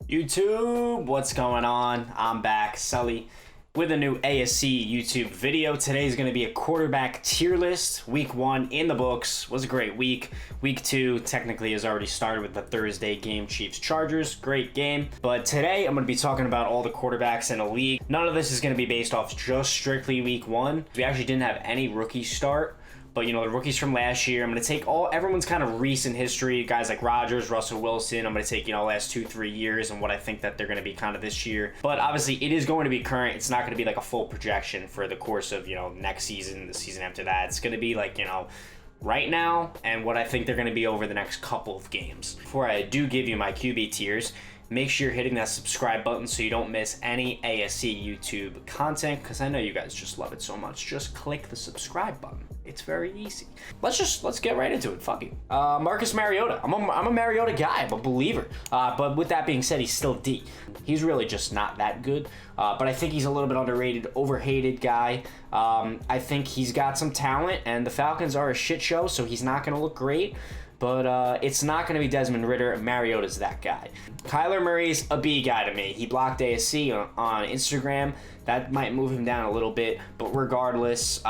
YouTube, what's going on? I'm back, Sully, with a new ASC YouTube video. Today's going to be a quarterback tier list. Week 1 in the books. Was a great week. Week 2 technically has already started with the Thursday game, Chiefs-Chargers. Great game. But today I'm going to be talking about all the quarterbacks in the league. None of this is going to be based off just strictly week 1. We actually didn't have any rookies start. But, you know, the rookies from last year, I'm going to take everyone's kind of recent history, guys like Rodgers, Russell Wilson. I'm going to take, you know, last 2-3 years and what I think that they're going to be kind of this year. But obviously, it is going to be current. It's not going to be like a full projection for the course of, you know, next season, the season after that. It's going to be like, you know, right now and what I think they're going to be over the next couple of games. Before I do give you my QB tiers, make sure you're hitting that subscribe button so you don't miss any ASC YouTube content, because I know you guys just love it so much. Just click the subscribe button. It's very easy. Let's get right into it. Fuck it. Marcus Mariota. I'm a Mariota guy. I'm a believer. But with that being said, he's still D. He's really just not that good. But I think he's a little bit underrated, overhated guy. I think he's got some talent, and the Falcons are a shit show, so he's not going to look great. But it's not going to be Desmond Ridder. Mariota's that guy. Kyler Murray's a B guy to me. He blocked ASC on Instagram. That might move him down a little bit. But regardless,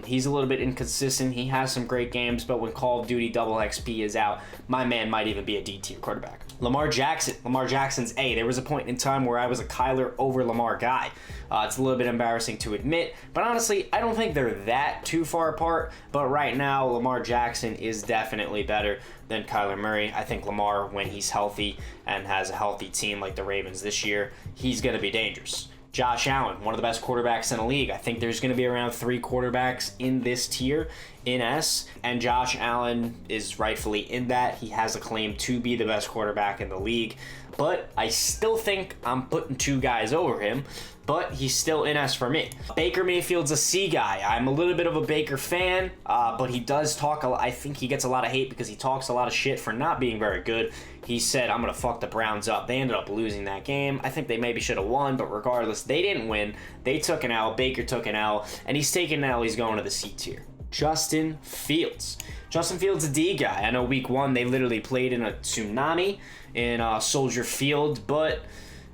he's a little bit inconsistent. He has some great games, but when Call of Duty Double XP is out, my man might even be a D tier quarterback. Lamar Jackson. Lamar Jackson's A. There was a point in time where I was a Kyler over Lamar guy. It's a little bit embarrassing to admit, but honestly, I don't think they're that too far apart. But right now, Lamar Jackson is definitely better than Kyler Murray. I think Lamar, when he's healthy and has a healthy team like the Ravens this year, he's going to be dangerous. Josh Allen, one of the best quarterbacks in the league. I think there's going to be around 3 quarterbacks in this tier in S, and Josh Allen is rightfully in that. He has a claim to be the best quarterback in the league, but I still think I'm putting 2 guys over him, but he's still in S for me. Baker Mayfield's a C guy. I'm a little bit of a Baker fan, but he does talk a lot. I think he gets a lot of hate because he talks a lot of shit for not being very good. He said, I'm going to fuck the Browns up. They ended up losing that game. I think they maybe should have won, but regardless, they didn't win. They took an L. Baker took an L, and he's taking an L. He's going to the C tier. Justin Fields. Justin Fields a D guy. I know week 1 they literally played in a tsunami in Soldier Field, but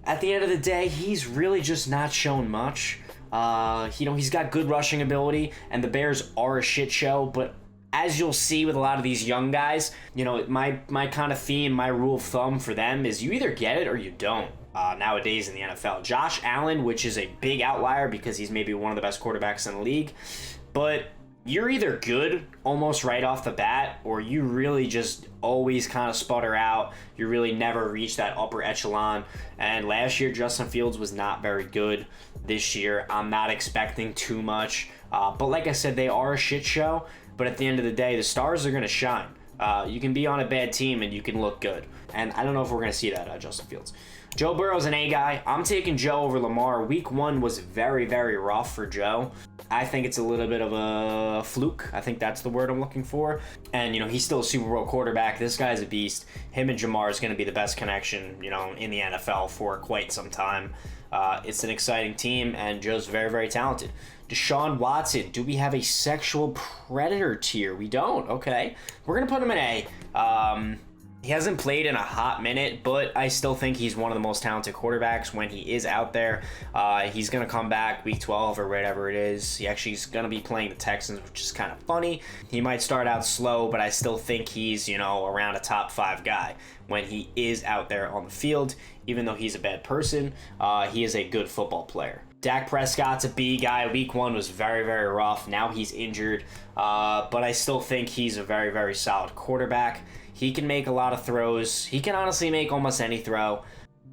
at the end of the day, he's really just not shown much. You know, he's got good rushing ability, and the Bears are a shit show, but as you'll see with a lot of these young guys, you know, my kind of theme, my rule of thumb for them is you either get it or you don't. Nowadays in the NFL. Josh Allen, which is a big outlier because he's maybe one of the best quarterbacks in the league, but you're either good almost right off the bat, or you really just always kind of sputter out. You really never reach that upper echelon. And last year, Justin Fields was not very good. This year, I'm not expecting too much. But like I said, they are a shit show. But at the end of the day, the stars are going to shine. You can be on a bad team and you can look good. And I don't know if we're going to see that, Justin Fields. Joe Burrow's an A guy. I'm taking Joe over Lamar. Week 1 was very, very rough for Joe. I think it's a little bit of a fluke. I think that's the word I'm looking for. And, you know, he's still a Super Bowl quarterback. This guy's a beast. Him and Jamar is going to be the best connection, you know, in the NFL for quite some time. It's an exciting team, and Joe's very, very talented. Deshaun Watson. Do we have a sexual predator tier? We don't. Okay. We're going to put him in A. He hasn't played in a hot minute, but I still think he's one of the most talented quarterbacks when he is out there. He's going to come back week 12 or whatever it is. He actually is going to be playing the Texans, which is kind of funny. He might start out slow, but I still think he's, you know, around a top 5 guy when he is out there on the field. Even though he's a bad person, he is a good football player. Dak Prescott's a B guy. Week 1 was very, very rough. Now he's injured, but I still think he's a very, very solid quarterback. He can make a lot of throws. He can honestly make almost any throw.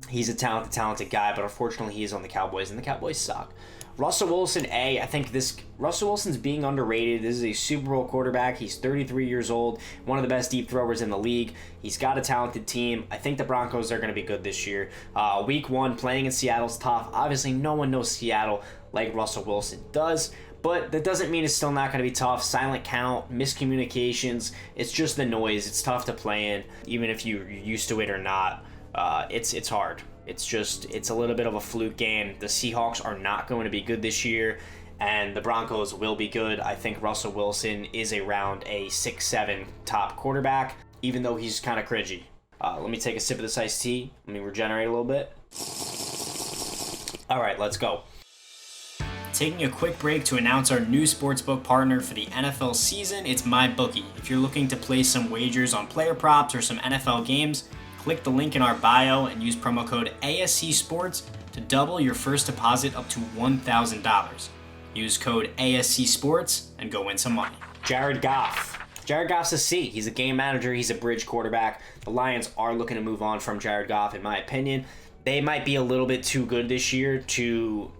He's a talented guy, but unfortunately he's on the Cowboys, and the Cowboys suck. Russell Wilson, A. I think Russell Wilson's being underrated. This is a Super Bowl quarterback. He's 33 years old, one of the best deep throwers in the league. He's got a talented team. I think the Broncos are going to be good this year. Week 1, playing in Seattle's tough. Obviously, no one knows Seattle like Russell Wilson does, but that doesn't mean it's still not going to be tough. Silent count, miscommunications. It's just the noise. It's tough to play in, even if you're used to it or not. It's hard. It's a little bit of a fluke game. The Seahawks are not going to be good this year, and the Broncos will be good. I think Russell Wilson is around a 6-7 top quarterback, even though he's kind of cringy. Let me take a sip of this iced tea. Let me regenerate a little bit. All right, let's go. Taking a quick break to announce our new sportsbook partner for the NFL season, it's MyBookie. If you're looking to place some wagers on player props or some NFL games, click the link in our bio and use promo code ASC Sports to double your first deposit up to $1,000. Use code ASC Sports and go win some money. Jared Goff. Jared Goff's a C. He's a game manager. He's a bridge quarterback. The Lions are looking to move on from Jared Goff, in my opinion. They might be a little bit too good this year to,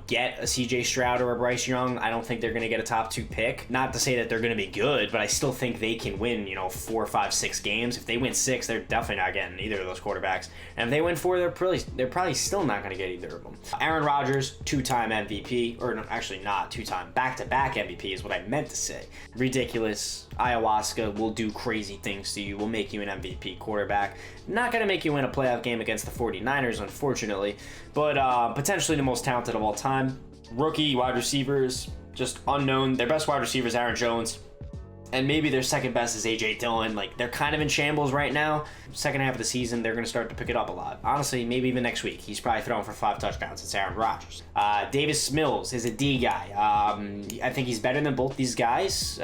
get a CJ Stroud or a Bryce Young. I don't think they're going to get a top 2 pick. Not to say that they're going to be good, but I still think they can win, 4, 5, 6 games. If they win 6, they're definitely not getting either of those quarterbacks. And if they win 4, they're probably still not going to get either of them. Aaron Rodgers, 2-time MVP, or no, actually not 2-time, back-to-back MVP is what I meant to say. Ridiculous. Ayahuasca will do crazy things to you, will make you an MVP quarterback. Not going to make you win a playoff game against the 49ers, unfortunately, but potentially the most talented of all time. Rookie wide receivers, just unknown. Their best wide receiver is Aaron Jones, and maybe their second best is A.J. Dillon. They're kind of in shambles right now. Second half of the season, they're going to start to pick it up a lot. Honestly, maybe even next week. He's probably throwing for 5 touchdowns. It's Aaron Rodgers. Davis Mills is a D guy. I think he's better than both these guys.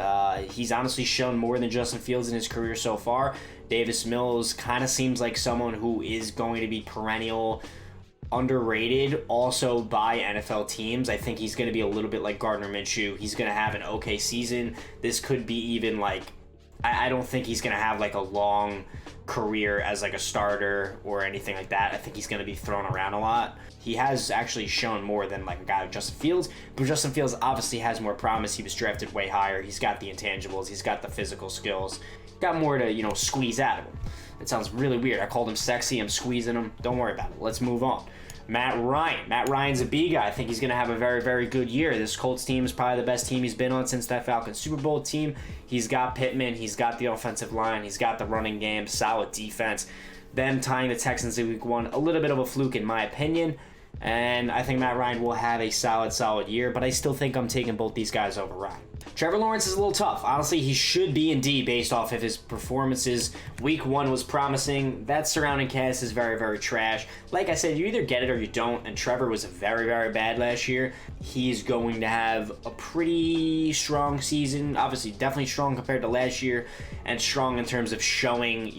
He's honestly shown more than Justin Fields in his career so far. Davis Mills kind of seems like someone who is going to be perennial underrated also by NFL teams. I think he's going to be a little bit like Gardner Minshew. He's going to have an okay season. This could be even I don't think he's going to have a long career as a starter or anything like that. I think he's going to be thrown around a lot. He has actually shown more than a guy like Justin Fields, but Justin Fields obviously has more promise. He was drafted way higher. He's got the intangibles. He's got the physical skills. Got more to, squeeze out of him. It sounds really weird. I called him sexy. I'm squeezing him. Don't worry about it. Let's move on. Matt Ryan. Matt Ryan's a B guy. I think he's going to have a very, very good year. This Colts team is probably the best team he's been on since that Falcons Super Bowl team. He's got Pittman. He's got the offensive line. He's got the running game. Solid defense. Them tying the Texans in week 1, a little bit of a fluke in my opinion. And I think Matt Ryan will have a solid year, but I still think I'm taking both these guys over Ryan. Trevor Lawrence is a little tough. Honestly, he should be in D based off of his performances. Week 1 was promising. That surrounding cast is very, very trash. Like I said, you either get it or you don't, and Trevor was very, very bad last year. He's going to have a pretty strong season. Obviously, definitely strong compared to last year, and strong in terms of showing,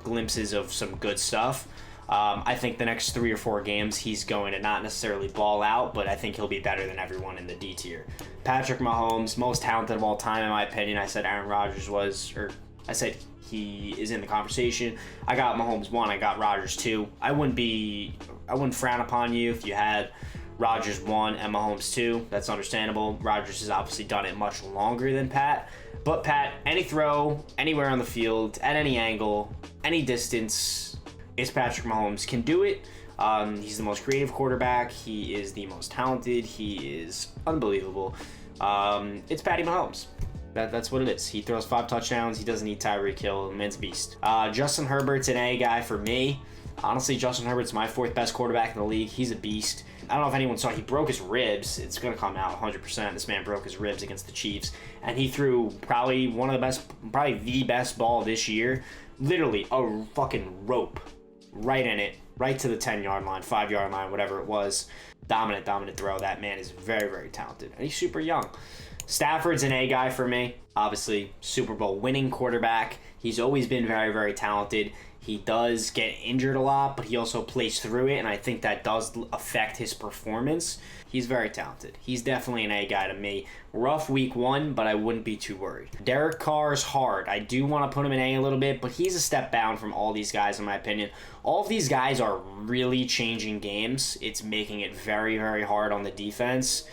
glimpses of some good stuff. I think the next 3 or 4 games he's going to not necessarily ball out, but I think he'll be better than everyone in the D tier. Patrick Mahomes, most talented of all time in my opinion. I said Aaron Rodgers was, or I said he is in the conversation. I got Mahomes 1, I got Rodgers 2. I wouldn't frown upon you if you had Rodgers 1 and Mahomes 2. That's understandable. Rodgers has obviously done it much longer than Pat. But Pat, any throw, anywhere on the field, at any angle, any distance, it's Patrick Mahomes can do it. He's the most creative quarterback. He is the most talented. He is unbelievable. It's Patty Mahomes. That's what it is. He throws 5 touchdowns. He doesn't need Tyreek Hill. Man's a beast. Justin Herbert's an A guy for me. Honestly, Justin Herbert's my 4th best quarterback in the league. He's a beast. I don't know if anyone saw, he broke his ribs. It's going to come out 100%. This man broke his ribs against the Chiefs. And he threw probably the best ball this year. Literally a fucking rope right in it, right to the 10-yard line, 5-yard line, whatever it was. Dominant throw. That man is very, very talented. And he's super young. Stafford's an A guy for me. Obviously, Super Bowl winning quarterback. He's always been very, very talented. He does get injured a lot, but he also plays through it, and I think that does affect his performance. He's very talented. He's definitely an A guy to me. Rough week 1, but I wouldn't be too worried. Derek Carr's hard. I do want to put him in A a little bit, but he's a step down from all these guys in my opinion. All of these guys are really changing games. It's making it very, very hard on the defense.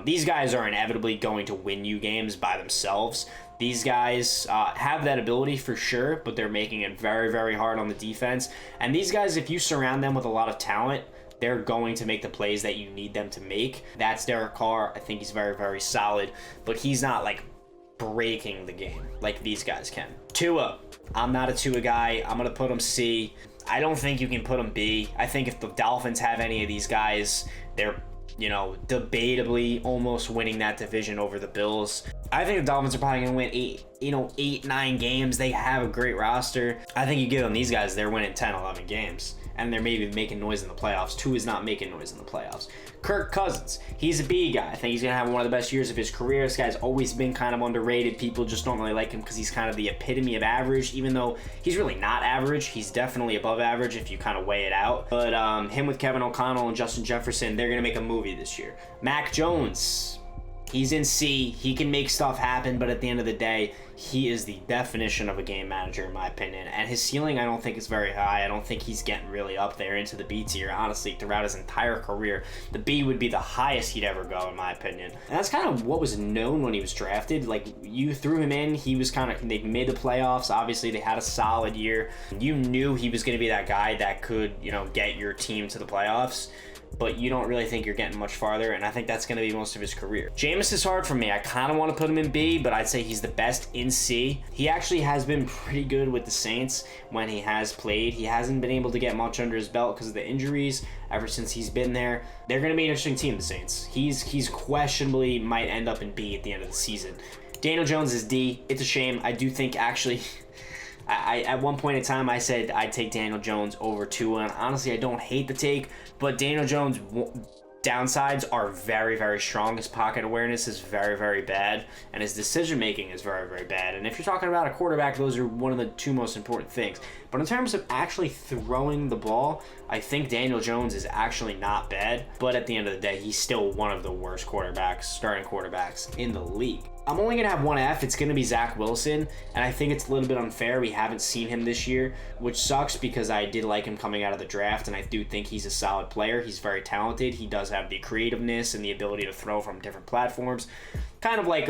These guys are inevitably going to win you games by themselves. These guys have that ability for sure, but they're making it very, very hard on the defense. And these guys, if you surround them with a lot of talent, they're going to make the plays that you need them to make. That's Derek Carr. I think he's very, very solid, but he's not breaking the game like these guys can. Tua. I'm not a Tua guy. I'm going to put him C. I don't think you can put him B. I think if the Dolphins have any of these guys, they're you know, debatably almost winning that division over the Bills. I think the Dolphins are probably going to win 8, 9 games. They have a great roster. I think you give them these guys, they're winning 10, 11 games. And they're maybe making noise in the playoffs. Tua is not making noise in the playoffs. Kirk Cousins, he's a B guy. I think he's going to have one of the best years of his career. This guy's always been kind of underrated. People just don't really like him because he's kind of the epitome of average, even though he's really not average. He's definitely above average if you kind of weigh it out. But him with Kevin O'Connell and Justin Jefferson, they're going to make a movie this year. Mac Jones, he's in C. He can make stuff happen, but at the end of the day, he is the definition of a game manager, in my opinion. And his ceiling, I don't think, is very high. I don't think he's getting really up there into the B tier. Honestly, throughout his entire career, the B would be the highest he'd ever go, in my opinion. And that's kind of what was known when he was drafted. Like, you threw him in, he was kind of, they made the playoffs. Obviously, they had a solid year. You knew he was going to be that guy that could, you know, get your team to the playoffs. But you don't really think you're getting much farther, and I think that's going to be most of his career. Jameis is hard for me. I kind of want to put him in B, but I'd say he's the best in C. He actually has been pretty good with the Saints when he has played. He hasn't been able to get much under his belt because of the injuries ever since he's been there. They're going to be an interesting team, the Saints. He's questionably might end up in B at the end of the season. Daniel Jones is D. It's a shame. I do think, actually... I at one point in time, I said I'd take Daniel Jones over Tua, and honestly, I don't hate the take, but Daniel Jones' downsides are very, very strong. His pocket awareness is very, very bad, and his decision-making is very, very bad. And if you're talking about a quarterback, those are one of the two most important things. But in terms of actually throwing the ball, I think Daniel Jones is actually not bad, but at the end of the day, he's still one of the worst quarterbacks, starting quarterbacks in the league. I'm only going to have one F. It's going to be Zach Wilson, and I think it's a little bit unfair. We haven't seen him this year, which sucks because I did like him coming out of the draft, and I do think he's a solid player. He's very talented. He does have the creativeness and the ability to throw from different platforms, kind of like,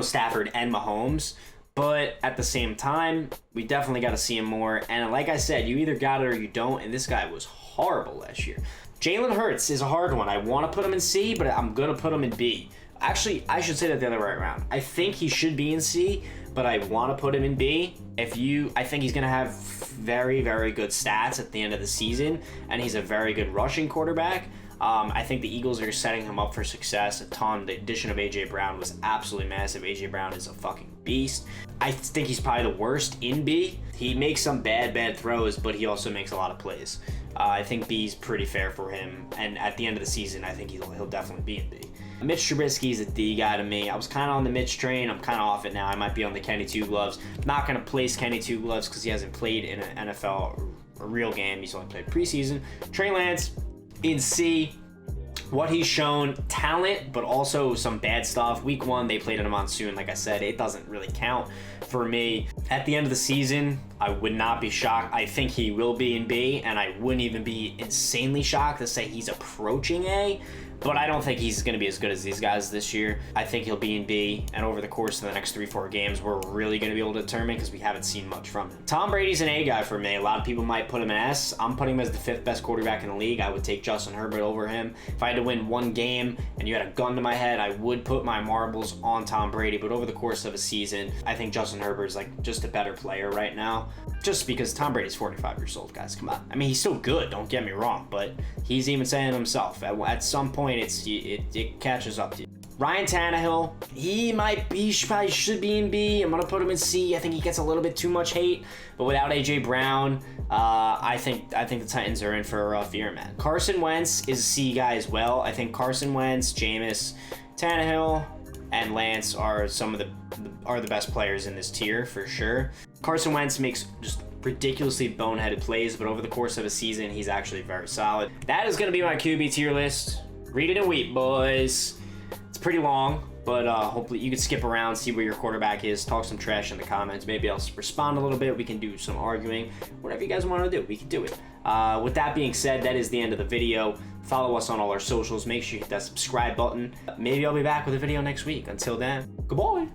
Stafford and Mahomes. But at the same time, we definitely got to see him more. And like I said, you either got it or you don't, and this guy was horrible last year. Jalen Hurts is a hard one. I want to put him in C, but I'm going to put him in B. Actually, I should say that the other way around. I think he should be in C, but I want to put him in B. I think he's going to have very, very good stats at the end of the season, and he's a very good rushing quarterback. I think the Eagles are setting him up for success a ton. The addition of A.J. Brown was absolutely massive. A.J. Brown is a fucking beast. I think he's probably the worst in B. He makes some bad throws, but he also makes a lot of plays. I think B's pretty fair for him, and at the end of the season, I think he'll definitely be in B. Mitch Trubisky's a D guy to me. I was kind of on the Mitch train. I'm kind of off it now. I might be on the Kenny Two Gloves. I'm not going to place Kenny Two Gloves because he hasn't played in an NFL, a real game. He's only played preseason. Trey Lance in C. What he's shown, talent, but also some bad stuff. Week 1, they played in a monsoon. Like I said, it doesn't really count for me. At the end of the season, I would not be shocked. I think he will be in B, and I wouldn't even be insanely shocked to say he's approaching A. But I don't think he's going to be as good as these guys this year. I think he'll be in B, and over the course of the next 3-4 games, we're really going to be able to determine because we haven't seen much from him. Tom Brady's an A guy for me. A lot of people might put him in S. I'm putting him as the 5th best quarterback in the league. I would take Justin Herbert over him. If I had to win one game and you had a gun to my head, I would put my marbles on Tom Brady. But over the course of a season, I think Justin Herbert's like just a better player right now. Just because Tom Brady's 45 years old, guys. Come on. I mean, he's still good, don't get me wrong, but he's even saying himself, at some point, it catches up to you. Ryan Tannehill, he probably should be in B. I'm going to put him in C. I think he gets a little bit too much hate, but without A.J. Brown, I think the Titans are in for a rough year, man. Carson Wentz is a C guy as well. I think Carson Wentz, Jameis, Tannehill, and Lance are the best players in this tier for sure. Carson Wentz makes just ridiculously boneheaded plays, but over the course of a season, he's actually very solid. That is going to be my QB tier list. Read it and weep, boys. It's pretty long, but hopefully you can skip around, see where your quarterback is, talk some trash in the comments. Maybe I'll respond a little bit. We can do some arguing. Whatever you guys want to do, we can do it. With that being said, that is the end of the video. Follow us on all our socials. Make sure you hit that subscribe button. Maybe I'll be back with a video next week. Until then, goodbye.